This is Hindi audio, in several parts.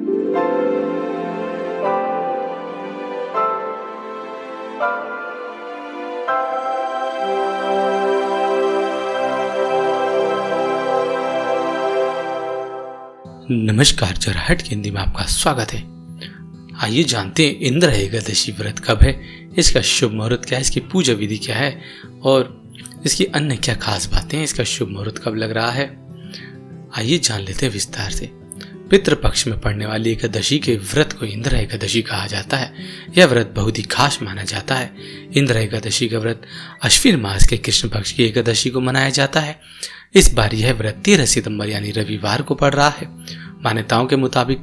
नमस्कार, जरहट की हिंदी में आपका स्वागत है। आइए जानते हैं इंद्र एकादशी व्रत कब है, इसका शुभ मुहूर्त क्या है, इसकी पूजा विधि क्या है और इसकी अन्य क्या खास बातें हैं, इसका शुभ मुहूर्त कब लग रहा है। आइए जान लेते हैं विस्तार से। पितृपक्ष में पड़ने वाली एकादशी के व्रत को इंद्र एकादशी कहा जाता है। यह व्रत बहुत ही खास माना जाता है। इंद्र एकादशी का व्रत अश्विन मास के कृष्ण पक्ष की एकादशी को मनाया जाता है। इस बार यह व्रत 13 सितंबर यानी रविवार को पड़ रहा है। मान्यताओं के मुताबिक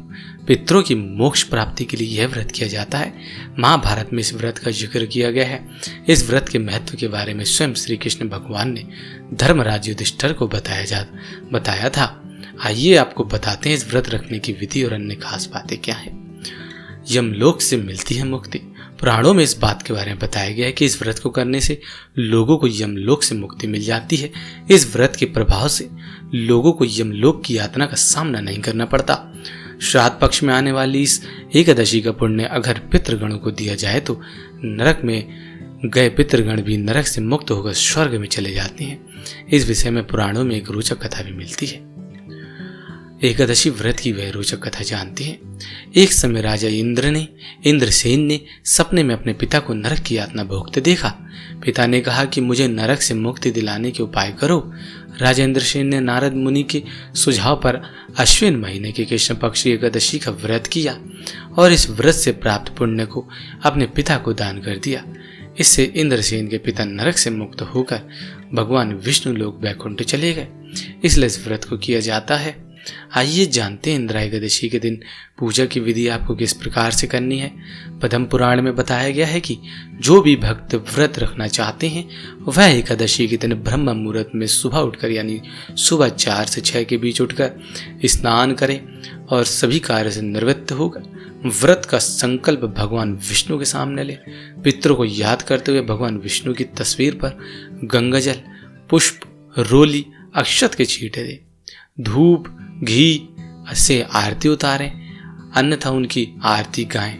पितरों की मोक्ष प्राप्ति के लिए यह व्रत किया जाता है। महाभारत में इस व्रत का जिक्र किया गया है। इस व्रत के महत्व के बारे में स्वयं श्री कृष्ण भगवान ने धर्मराज युधिष्ठिर को बताया था। आइए आपको बताते हैं इस व्रत रखने की विधि और अन्य खास बातें क्या है। यमलोक से मिलती है मुक्ति। पुराणों में इस बात के बारे में बताया गया है कि इस व्रत को करने से लोगों को यमलोक से मुक्ति मिल जाती है। इस व्रत के प्रभाव से लोगों को यमलोक की यातना का सामना नहीं करना पड़ता। श्राद्ध पक्ष में आने वाली इस एकादशी का पुण्य अगर पितृगणों को दिया जाए तो नरक में गए पितृगण भी नरक से मुक्त होकर स्वर्ग में चले जाते हैं। इस विषय में पुराणों में एक रोचक कथा भी मिलती है। एकादशी व्रत की वह रोचक कथा जानते हैं। एक समय राजा इंद्रसेन ने सपने में अपने पिता को नरक की यातना भोगते देखा। पिता ने कहा कि मुझे नरक से मुक्ति दिलाने के उपाय करो। राजा इंद्रसेन ने नारद मुनि के सुझाव पर अश्विन महीने के कृष्ण पक्ष एकादशी का व्रत किया और इस व्रत से प्राप्त पुण्य को अपने पिता को दान कर दिया। इससे इंद्रसेन के पिता नरक से मुक्त होकर भगवान विष्णु लोक वैकुंठ चले गए। इसलिए इस व्रत को किया जाता है। आइए जानते हैं इंद्र एकादशी के दिन पूजा की विधि आपको किस प्रकार से करनी है। पद्म पुराण में बताया गया है कि जो भी भक्त व्रत रखना चाहते हैं वह एकादशी के दिन ब्रह्म मुहूर्त में सुबह उठकर यानी सुबह 4 से 6 के बीच उठकर स्नान करें और सभी कार्य से निवृत्त होकर व्रत का संकल्प भगवान विष्णु के सामने ले। पितरों को याद करते हुए भगवान विष्णु की तस्वीर पर गंगाजल, पुष्प, रोली, अक्षत के छींटे दे, धूप घी से आरती उतारें, अन्यथा उनकी आरती गाएं।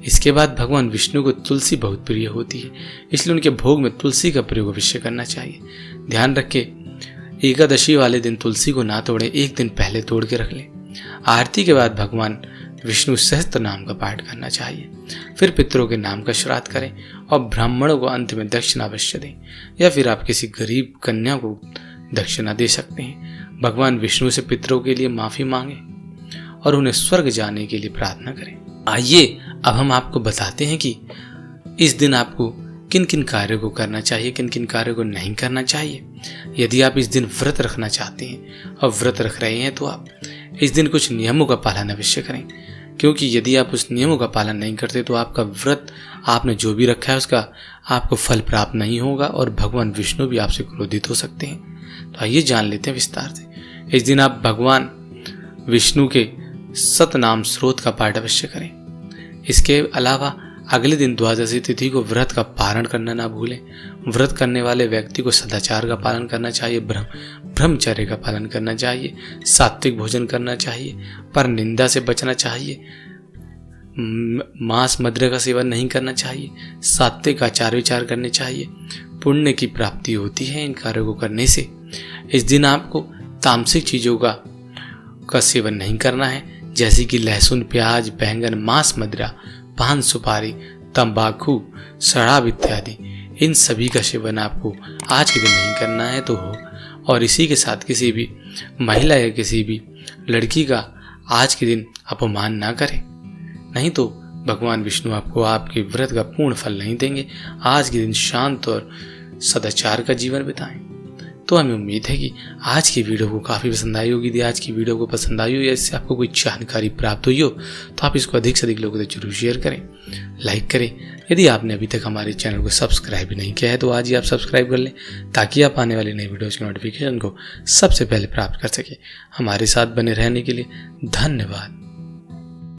इसके बाद भगवान विष्णु को तुलसी बहुत प्रिय होती है, इसलिए उनके भोग में तुलसी का प्रयोग अवश्य करना चाहिए। ध्यान रखें, एकादशी वाले दिन तुलसी को ना तोड़ें, एक दिन पहले तोड़ के रख लें। आरती के बाद भगवान विष्णु सहस्त्र नाम का पाठ करना चाहिए। फिर पितरों के नाम का श्राद्ध करें और ब्राह्मणों को अंत में दक्षिणा अवश्य दें, या फिर आप किसी गरीब कन्या को दक्षिणा दे सकते हैं। भगवान विष्णु से पितरों के लिए माफी मांगे और उन्हें स्वर्ग जाने के लिए प्रार्थना करें। आइए अब हम आपको बताते हैं कि इस दिन आपको किन किन कार्यों को करना चाहिए, किन किन कार्यों को नहीं करना चाहिए। यदि आप इस दिन व्रत रखना चाहते हैं और व्रत रख रहे हैं तो आप इस दिन कुछ नियमों का पालन अवश्य करें, क्योंकि यदि आप उस नियमों का पालन नहीं करते तो आपका व्रत, आपने जो भी रखा है उसका आपको फल प्राप्त नहीं होगा और भगवान विष्णु भी आपसे क्रोधित हो सकते हैं। तो आइए जान लेते हैं विस्तार से। इस दिन आप भगवान विष्णु के सतनाम स्रोत का पाठ अवश्य करें। इसके अलावा अगले दिन द्वादशी तिथि को व्रत का पारण करना ना भूलें। व्रत करने वाले व्यक्ति को सदाचार का पालन करना चाहिए, ब्रह्मचर्य का पालन करना चाहिए, सात्विक भोजन करना चाहिए, पर निंदा से बचना चाहिए, मांस मदिरा का सेवन नहीं करना चाहिए, सात्विक आचार विचार करने चाहिए। पुण्य की प्राप्ति होती है इन कार्यों को करने से। इस दिन आपको तामसिक चीजों का सेवन नहीं करना है, जैसे कि लहसुन, प्याज, बैंगन, मांस मदिरा, पान सुपारी, तंबाकू, शराब इत्यादि। इन सभी का सेवन आपको आज के दिन नहीं करना है तो हो, और इसी के साथ किसी भी महिला या किसी भी लड़की का आज के दिन अपमान ना करें, नहीं तो भगवान विष्णु आपको आपके व्रत का पूर्ण फल नहीं देंगे। आज के दिन शांत और सदाचार का जीवन बिताएं। तो हमें उम्मीद है कि आज की वीडियो को काफ़ी पसंद आई होगी। यदि आज की वीडियो को पसंद आई हो या इससे आपको कोई जानकारी प्राप्त हुई हो तो आप इसको अधिक से अधिक लोगों तक जरूर शेयर करें, लाइक करें। यदि आपने अभी तक हमारे चैनल को सब्सक्राइब नहीं किया है तो आज ही आप सब्सक्राइब कर लें, ताकि आप आने वाली नई वीडियोज़ की नोटिफिकेशन को सबसे पहले प्राप्त कर सकें। हमारे साथ बने रहने के लिए धन्यवाद।